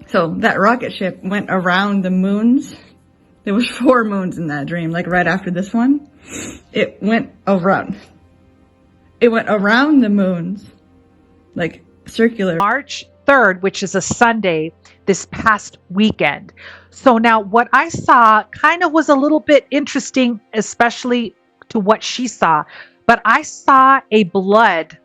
So that rocket ship went around the moons. There was 4 moons in that dream, like right after this one. It went around the moons, like circular. March 3rd, which is a Sunday, this past weekend. So now what I saw kind of was a little bit interesting, especially to what she saw. But I saw a blood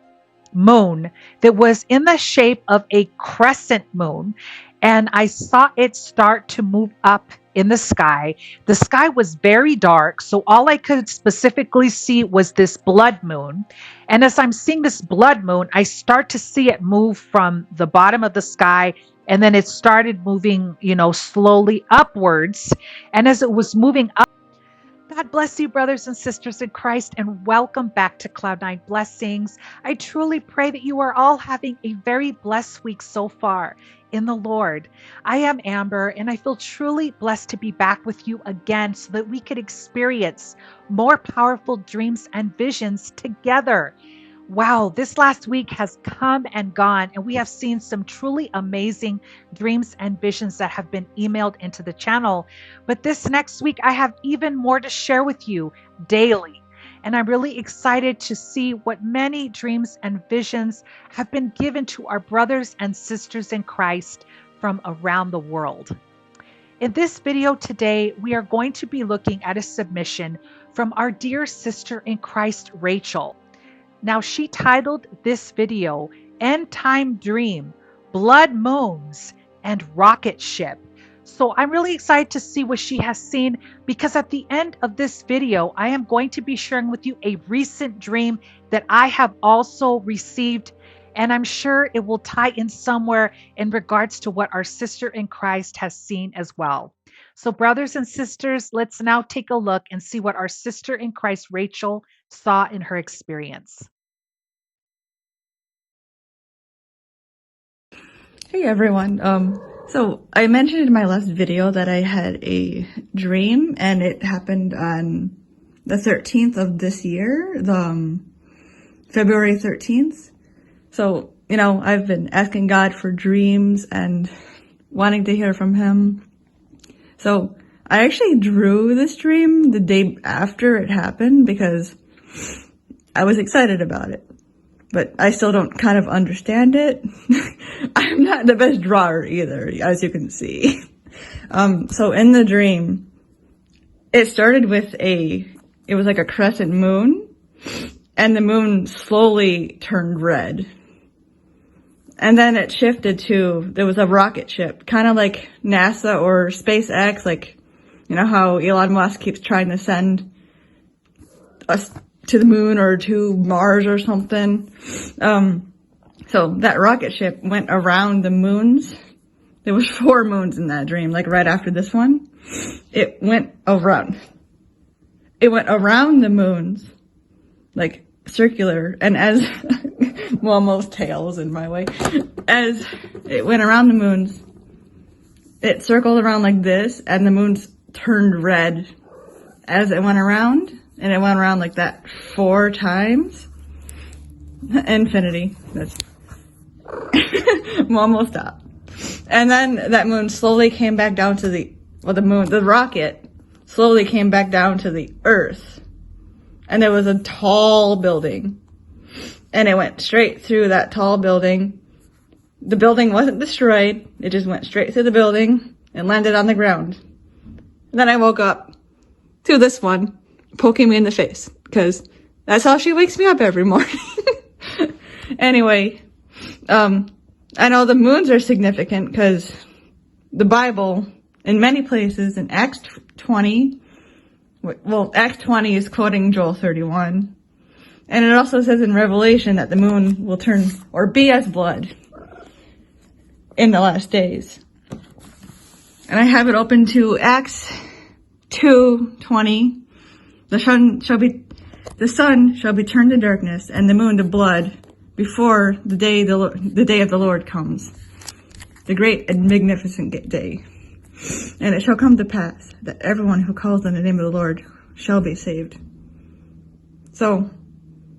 moon that was in the shape of a crescent moon, and I saw it start to move up in the sky. The sky was very dark, so all I could specifically see was this blood moon. And as I'm seeing this blood moon, I start to see it move from the bottom of the sky, and then it started moving, slowly upwards. And as it was moving up, God bless you, brothers and sisters in Christ, and welcome back to Cloud9 Blessings. I truly pray that you are all having a very blessed week so far in the Lord. I am Amber, and I feel truly blessed to be back with you again so that we could experience more powerful dreams and visions together. Wow, this last week has come and gone, and we have seen some truly amazing dreams and visions that have been emailed into the channel. But this next week, I have even more to share with you daily. And I'm really excited to see what many dreams and visions have been given to our brothers and sisters in Christ from around the world. In this video today, we are going to be looking at a submission from our dear sister in Christ, Rachel. Now, she titled this video, End Time Dream, Blood Moons, and Rocket Ship. So I'm really excited to see what she has seen, because at the end of this video, I am going to be sharing with you a recent dream that I have also received, and I'm sure it will tie in somewhere in regards to what our sister in Christ has seen as well. So brothers and sisters, let's now take a look and see what our sister in Christ, Rachel, saw in her experience. Hey everyone. So I mentioned in my last video that I had a dream, and it happened on the 13th of this year, February 13th. So, I've been asking God for dreams and wanting to hear from him. So I actually drew this dream the day after it happened because I was excited about it. But I still don't kind of understand it. I'm not the best drawer either, as you can see. So in the dream, it started with it was like a crescent moon, and the moon slowly turned red. And then it shifted there was a rocket ship, kind of like NASA or SpaceX, like, how Elon Musk keeps trying to send us to the moon or to Mars or something. So that rocket ship went around the moons. There was 4 moons in that dream, like right after this one. It went around the moons, like circular, and as, well, most tails in my way. As it went around the moons, it circled around like this, and the moons turned red as it went around. And it went around like that 4 times. Infinity. That's almost stopped. And then that moon slowly came back down to the rocket slowly came back down to the earth. And there was a tall building. And it went straight through that tall building. The building wasn't destroyed. It just went straight through the building and landed on the ground. And then I woke up to this one poking me in the face, because that's how she wakes me up every morning. Anyway, I know the moons are significant because the Bible, in many places, in Acts 20 is quoting Joel 31. And it also says in Revelation that the moon will turn or be as blood in the last days. And I have it open to Acts 2:20. The sun shall be turned to darkness and the moon to blood before the day of the Lord comes, the great and magnificent day. And it shall come to pass that everyone who calls on the name of the Lord shall be saved. So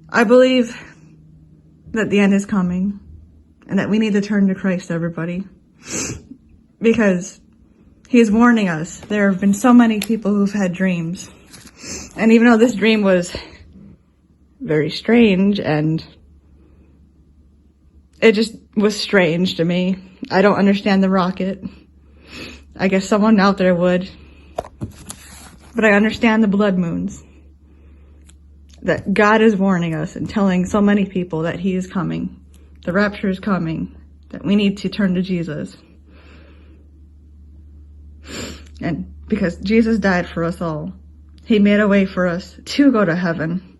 I believe that the end is coming. and that we need to turn to Christ, everybody. Because he is warning us. There have been so many people who've had dreams. And even though this dream was very strange, and it just was strange to me. I don't understand the rocket. I guess someone out there would. But I understand the blood moons. That God is warning us and telling so many people that he is coming. The rapture is coming. That we need to turn to Jesus. And because Jesus died for us all, he made a way for us to go to heaven.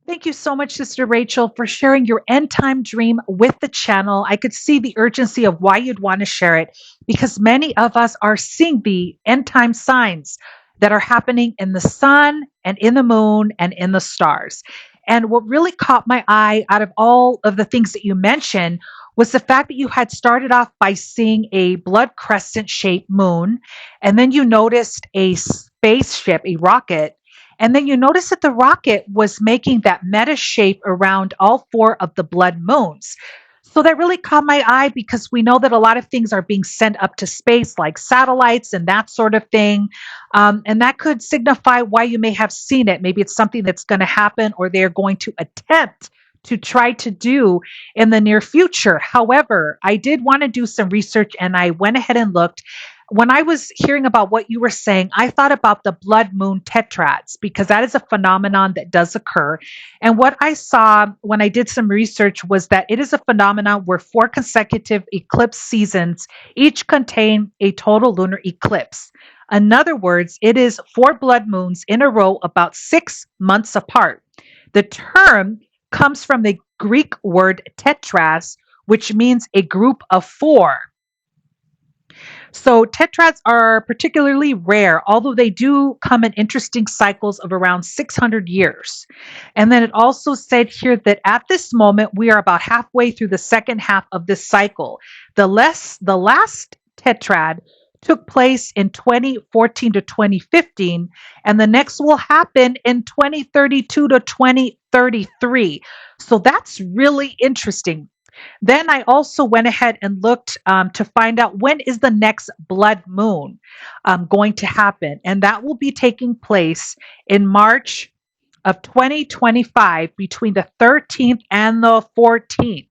Thank you so much, Sister Rachel, for sharing your end time dream with the channel. I could see the urgency of why you'd want to share it, because many of us are seeing the end time signs that are happening in the sun and in the moon and in the stars. And what really caught my eye out of all of the things that you mentioned was the fact that you had started off by seeing a blood crescent shaped moon, and then you noticed a spaceship, a rocket. And then you notice that the rocket was making that meta shape around all four of the blood moons. So that really caught my eye, because we know that a lot of things are being sent up to space, like satellites and that sort of thing. And that could signify why you may have seen it. Maybe it's something that's going to happen, or they're going to attempt to try to do in the near future. However, I did want to do some research, and I went ahead and looked. When I was hearing about what you were saying, I thought about the blood moon tetrads, because that is a phenomenon that does occur. And what I saw when I did some research was that it is a phenomenon where 4 consecutive eclipse seasons each contain a total lunar eclipse. In other words, it is 4 blood moons in a row about 6 months apart. The term comes from the Greek word tetras, which means a group of 4. So tetrads are particularly rare, although they do come in interesting cycles of around 600 years. And then it also said here that at this moment, we are about halfway through the second half of this cycle. The last tetrad took place in 2014 to 2015, and the next will happen in 2032 to 2033. So that's really interesting. Then I also went ahead and looked to find out when is the next blood moon going to happen. And that will be taking place in March of 2025, between the 13th and the 14th.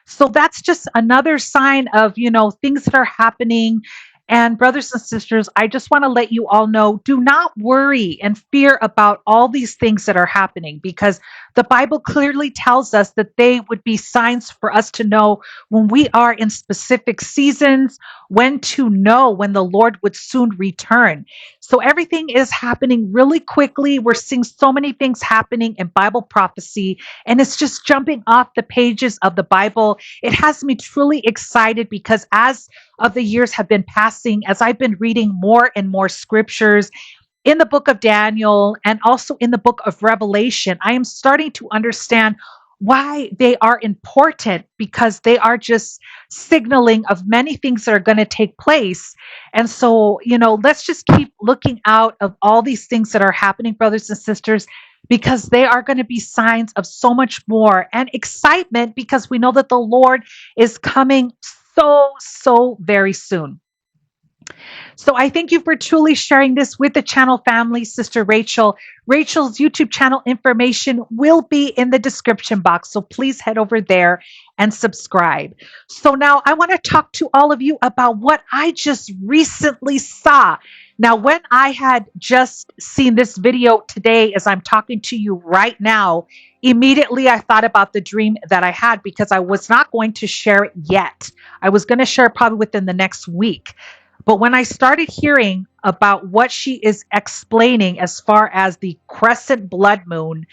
So that's just another sign of, things that are happening. And brothers and sisters, I just want to let you all know, do not worry and fear about all these things that are happening, because the Bible clearly tells us that they would be signs for us to know when we are in specific seasons, when to know when the Lord would soon return. So everything is happening really quickly. We're seeing so many things happening in Bible prophecy, and it's just jumping off the pages of the Bible. It has me truly excited, because as of the years have been passing, as I've been reading more and more scriptures in the book of Daniel and also in the book of Revelation, I am starting to understand why they are important, because they are just signaling of many things that are going to take place. And so, let's just keep looking out of all these things that are happening, brothers and sisters, because they are going to be signs of so much more, and excitement, because we know that the Lord is coming so very soon. So I thank you for truly sharing this with the channel family, Sister Rachel. Rachel's YouTube channel information will be in the description box, so please head over there and subscribe. So now I want to talk to all of you about what I just recently saw. Now, when I had just seen this video today, as I'm talking to you right now, immediately I thought about the dream that I had, because I was not going to share it yet. I was going to share it probably within the next week. But when I started hearing about what she is explaining as far as the crescent blood moon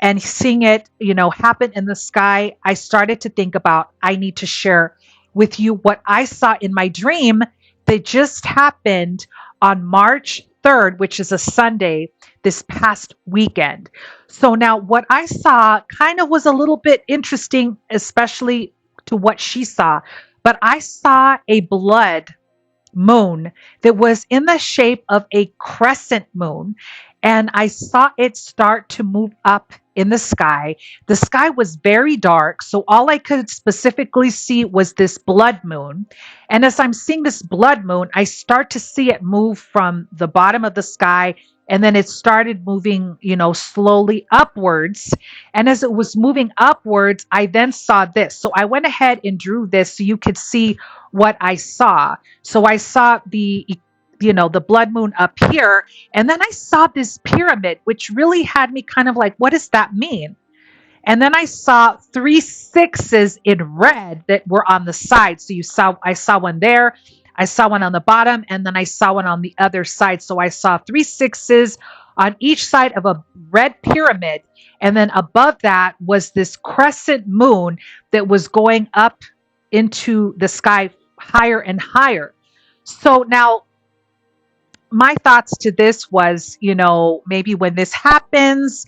and seeing it, happen in the sky, I started to think about, I need to share with you what I saw in my dream that just happened on March 3rd, which is a Sunday, this past weekend. So now what I saw kind of was a little bit interesting, especially to what she saw. But I saw a blood moon that was in the shape of a crescent moon, and I saw it start to move up in the sky. The sky was very dark, so all I could specifically see was this blood moon. And as I'm seeing this blood moon, I start to see it move from the bottom of the sky, and then it started moving, slowly upwards. And as it was moving upwards, I then saw this. So I went ahead and drew this so you could see what I saw. So I saw the blood moon up here, and then I saw this pyramid, which really had me kind of like, what does that mean? And then I saw 3 sixes in red that were on the side. So I saw one there, I saw one on the bottom, and then I saw one on the other side. So I saw 3 sixes on each side of a red pyramid. And then above that was this crescent moon that was going up into the sky higher and higher. So now my thoughts to this was, maybe when this happens,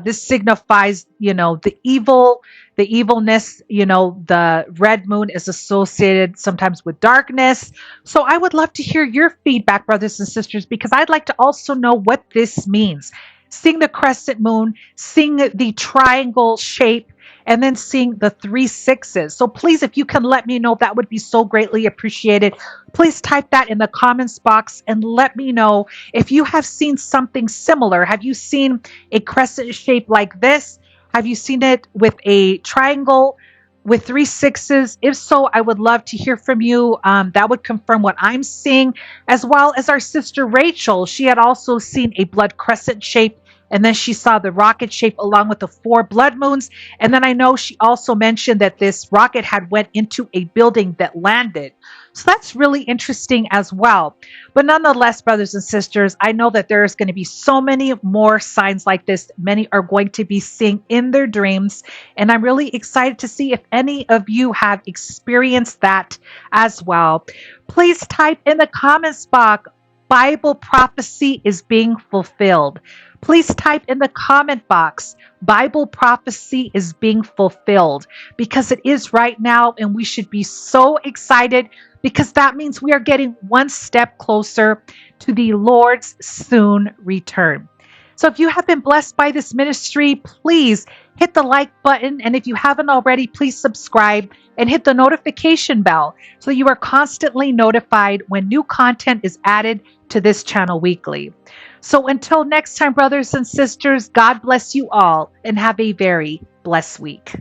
this signifies, the evilness, the red moon is associated sometimes with darkness. So I would love to hear your feedback, brothers and sisters, because I'd like to also know what this means. Seeing the crescent moon, seeing the triangle shape, and then seeing the 3 sixes. So please, if you can let me know, that would be so greatly appreciated. Please type that in the comments box and let me know if you have seen something similar. Have you seen a crescent shape like this? Have you seen it with a triangle with 3 sixes? If so, I would love to hear from you. That would confirm what I'm seeing, as well as our sister Rachel. She had also seen a blood crescent shape, and then she saw the rocket shape along with the 4 blood moons. And then I know she also mentioned that this rocket had went into a building that landed. So that's really interesting as well. But nonetheless, brothers and sisters, I know that there's going to be so many more signs like this. Many are going to be seeing in their dreams. And I'm really excited to see if any of you have experienced that as well. Please type in the comments box, Bible prophecy is being fulfilled. Please type in the comment box, Bible prophecy is being fulfilled, because it is right now, and we should be so excited, because that means we are getting one step closer to the Lord's soon return. So if you have been blessed by this ministry, please hit the like button. And if you haven't already, please subscribe and hit the notification bell so you are constantly notified when new content is added to this channel weekly. So until next time, brothers and sisters, God bless you all and have a very blessed week.